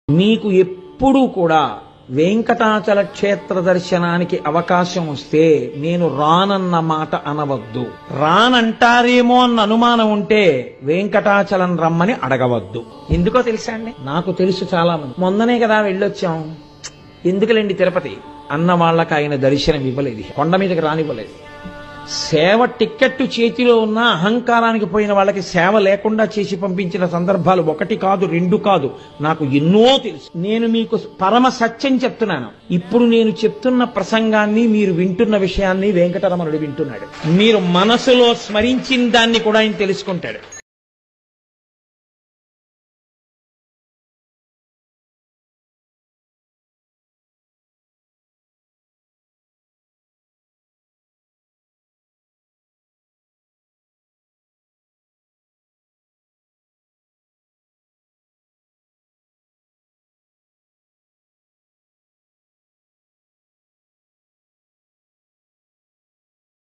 మీకు ఎప్పుడూ కూడా వెంకటాచల క్షేత్ర దర్శనానికి అవకాశం వస్తే నేను రానన్న మాట అనవద్దు. రానంటారేమో అన్న అనుమానం ఉంటే వెంకటాచలం రమ్మని అడగవద్దు. ఎందుకో తెలుసా అండి, నాకు తెలుసు చాలా మంది మొన్ననే కదా వెళ్ళొచ్చాం, ఎందుకులేండి తిరుపతి అన్న వాళ్ళకి ఆయన దర్శనం ఇవ్వలేదు, కొండ మీదకి రానివ్వలేదు. సేవ టిక్కెట్టు చేతిలో ఉన్న అహంకారానికి పోయిన వాళ్ళకి సేవ లేకుండా చేసి పంపించిన సందర్భాలు ఒకటి కాదు, రెండు కాదు, నాకు ఎన్నో తెలుసు. నేను మీకు పరమ సత్యం చెప్తున్నాను. ఇప్పుడు నేను చెప్తున్న ప్రసంగాన్ని మీరు వింటున్న విషయాన్ని వెంకటరమణుడు వింటున్నాడు. మీరు మనసులో స్మరించిన దాన్ని కూడా ఆయన తెలుసుకుంటాడు.